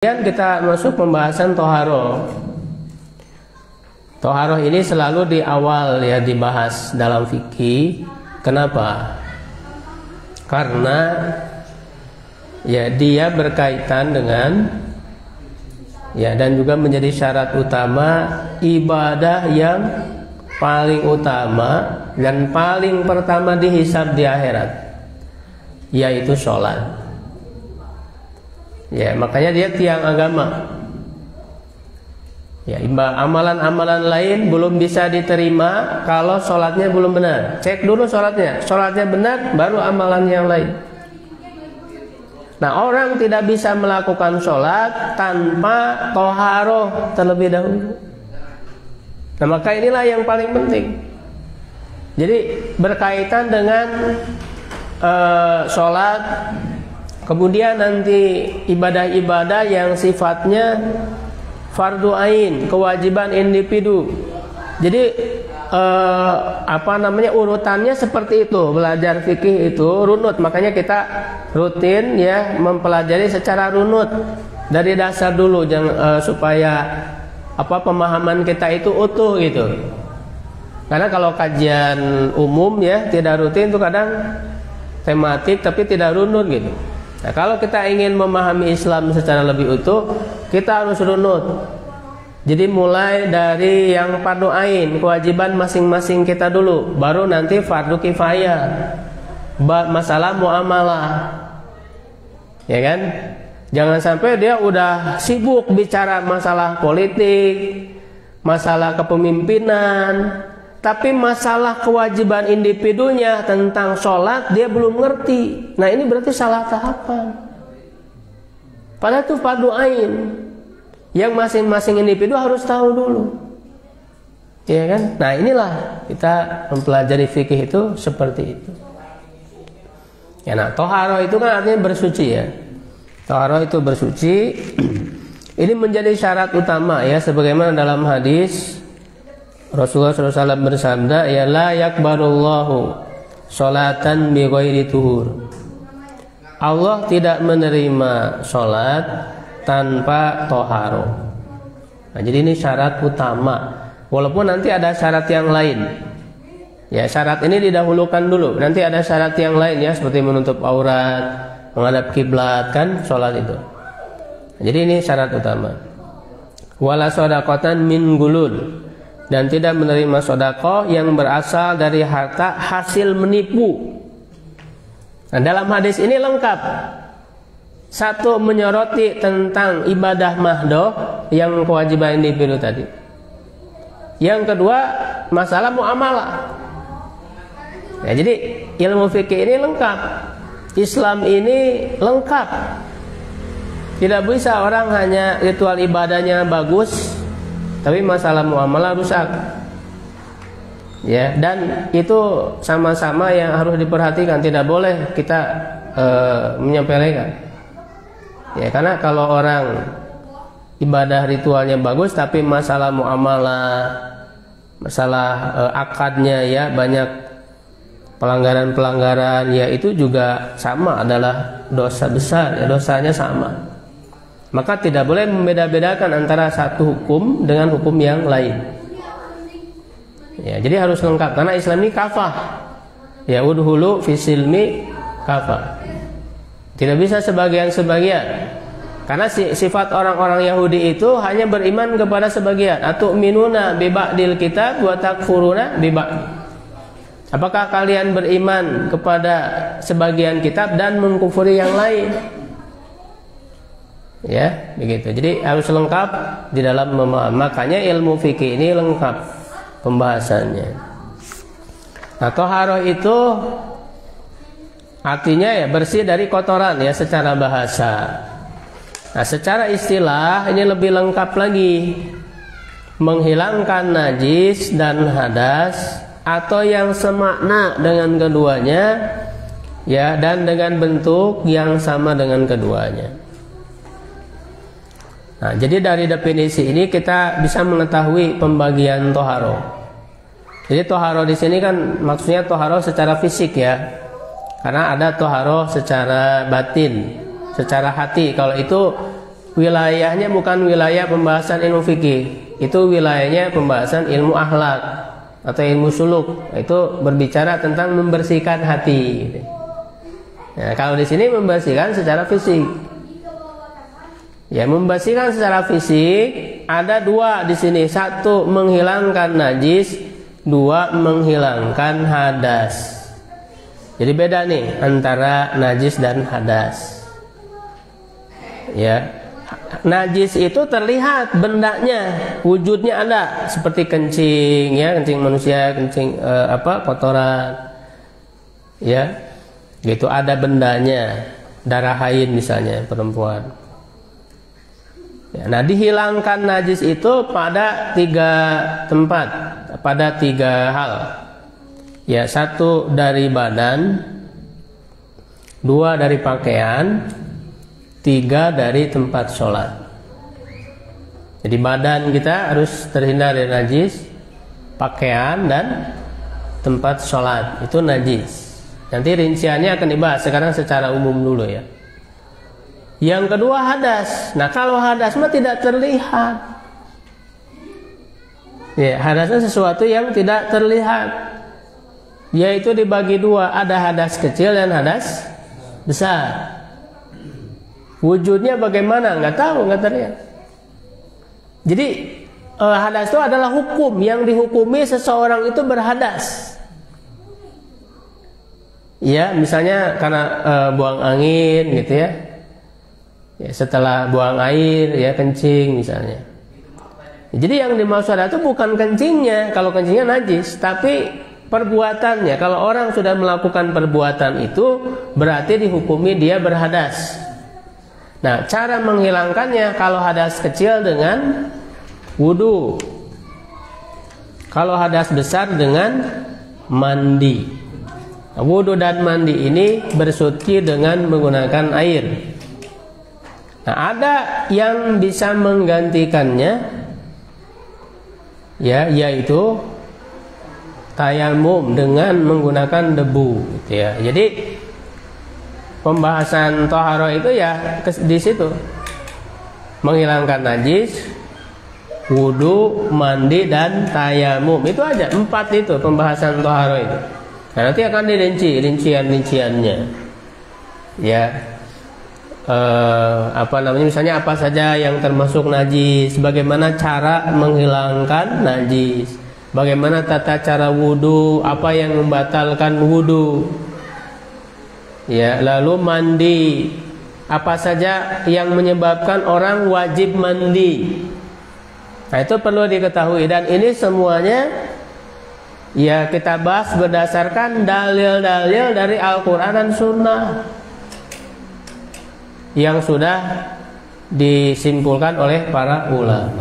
Kemudian kita masuk pembahasan toharoh. Toharoh ini selalu di awal ya dibahas dalam fikih. Kenapa? Karena ya dia berkaitan dengan ya dan juga menjadi syarat utama ibadah yang paling utama dan paling pertama dihisab di akhirat, yaitu sholat. Ya, makanya dia tiang agama. Ya, amalan-amalan lain belum bisa diterima kalau sholatnya belum benar. Cek dulu sholatnya. Sholatnya benar, baru amalan yang lain. Nah, orang tidak bisa melakukan sholat tanpa toharoh terlebih dahulu. Nah, maka inilah yang paling penting. Jadi berkaitan dengan sholat. Kemudian nanti ibadah-ibadah yang sifatnya fardu ain, kewajiban individu. Jadi urutannya seperti itu. Belajar fikih itu runut. Makanya kita rutin ya mempelajari secara runut dari dasar dulu, supaya pemahaman kita itu utuh gitu. Karena kalau kajian umum ya tidak rutin itu kadang tematik tapi tidak runut gitu. Nah, kalau kita ingin memahami Islam secara lebih utuh, kita harus runut. Jadi mulai dari yang fardu ain, kewajiban masing-masing kita dulu, baru nanti fardu kifayah, masalah muamalah. Ya kan? Jangan sampai dia udah sibuk bicara masalah politik, masalah kepemimpinan, tapi masalah kewajiban individunya tentang sholat dia belum ngerti. Nah, ini berarti salah tahapan. Padahal itu fardu ain yang masing-masing individu harus tahu dulu, ya kan? Nah, inilah kita mempelajari fikih itu seperti itu. Ya, nah, toharoh itu kan artinya bersuci ya. Toharoh itu bersuci. Ini menjadi syarat utama ya, sebagaimana dalam hadis Rasulullah SAW bersabda, ya la yakbarullahu sholatan bi ghairi tuhur. Allah tidak menerima sholat tanpa toharoh. Nah, jadi ini syarat utama. Walaupun nanti ada syarat yang lain. Ya, syarat ini didahulukan dulu. Nanti ada syarat yang lain ya, seperti menutup aurat, menghadap kiblat, kan sholat itu. Jadi ini syarat utama. Wala shadaqatan min gulul, dan tidak menerima sedekah yang berasal dari harta hasil menipu. Nah, dalam hadis ini lengkap. Satu, menyoroti tentang ibadah mahdoh yang kewajiban individu tadi. Yang kedua, masalah muamalah. Ya, jadi ilmu fikih ini lengkap. Islam ini lengkap. Tidak bisa orang hanya ritual ibadahnya bagus, tapi masalah muamalah rusak. Ya, dan itu sama-sama yang harus diperhatikan. Tidak boleh kita menyepelekan. Ya, karena kalau orang ibadah ritualnya bagus, tapi masalah muamalah, masalah akadnya ya banyak pelanggaran-pelanggaran, ya itu juga sama adalah dosa besar. Ya, dosanya sama. Maka tidak boleh membeda-bedakan antara satu hukum dengan hukum yang lain. Ya, jadi harus lengkap karena Islam ini kafah. Ya, udhulu fi silmi kafah. Tidak bisa sebagian-sebagian. Karena sifat orang-orang Yahudi itu hanya beriman kepada sebagian. Atu'minuna bi ba'dil kitab wa takfuruna bi ba'd. Apakah kalian beriman kepada sebagian kitab dan mengkufuri yang lain? Ya, begitu. Jadi harus lengkap di dalam memahami. Makanya ilmu fikih ini lengkap pembahasannya. Nah, toharoh itu artinya ya bersih dari kotoran ya secara bahasa. Nah, secara istilah ini lebih lengkap lagi. Menghilangkan najis dan hadas atau yang semakna dengan keduanya ya, dan dengan bentuk yang sama dengan keduanya. Nah, jadi dari definisi ini kita bisa mengetahui pembagian toharoh. Jadi toharoh di sini kan maksudnya toharoh secara fisik ya, karena ada toharoh secara batin, secara hati. Kalau itu wilayahnya bukan wilayah pembahasan ilmu fikih, itu wilayahnya pembahasan ilmu akhlak atau ilmu suluk. Itu berbicara tentang membersihkan hati. Nah, kalau di sini membersihkan secara fisik. Ya, membersihkan secara fisik ada dua di sini. Satu, menghilangkan najis. Dua, menghilangkan hadas. Jadi beda nih antara najis dan hadas. Ya, najis itu terlihat bendanya, wujudnya ada, seperti kencing, ya, kencing manusia, kencing kotoran, ya, gitu, ada bendanya, darah haid misalnya perempuan. Ya, nah, dihilangkan najis itu pada 3 tempat, pada 3 hal. Ya, 1 dari badan, 2 dari pakaian, 3 dari tempat sholat. Jadi badan kita harus terhindar dari najis, pakaian dan tempat sholat itu najis. Nanti rinciannya akan dibahas, sekarang secara umum dulu ya. Yang kedua hadas. Nah, kalau hadas mah tidak terlihat. Ya, hadasnya sesuatu yang tidak terlihat. Yaitu dibagi 2, ada hadas kecil dan hadas besar. Wujudnya bagaimana? Nggak tahu, nggak terlihat. Jadi hadas itu adalah hukum yang dihukumi seseorang itu berhadas. Ya, misalnya karena buang angin gitu ya. Ya, setelah buang air ya kencing misalnya. Jadi yang dimaksud itu bukan kencingnya, kalau kencingnya najis, tapi perbuatannya. Kalau orang sudah melakukan perbuatan itu berarti dihukumi dia berhadas. Nah, cara menghilangkannya kalau hadas kecil dengan wudu, kalau hadas besar dengan mandi. Nah, wudu dan mandi ini bersuci dengan menggunakan air. Nah, ada yang bisa menggantikannya, ya, yaitu tayamum dengan menggunakan debu, gitu ya. Jadi pembahasan toharo itu ya di situ, menghilangkan najis, wudu, mandi dan tayamum, itu aja 4 itu pembahasan toharo itu. Nah, nanti akan dirinci rinciannya, ya. Misalnya apa saja yang termasuk najis, bagaimana cara menghilangkan najis, bagaimana tata cara wudu, apa yang membatalkan wudu, ya, lalu mandi, apa saja yang menyebabkan orang wajib mandi. Nah, itu perlu diketahui, dan ini semuanya ya kita bahas berdasarkan dalil-dalil dari Al-Quran dan Sunnah yang sudah disimpulkan oleh para ulama.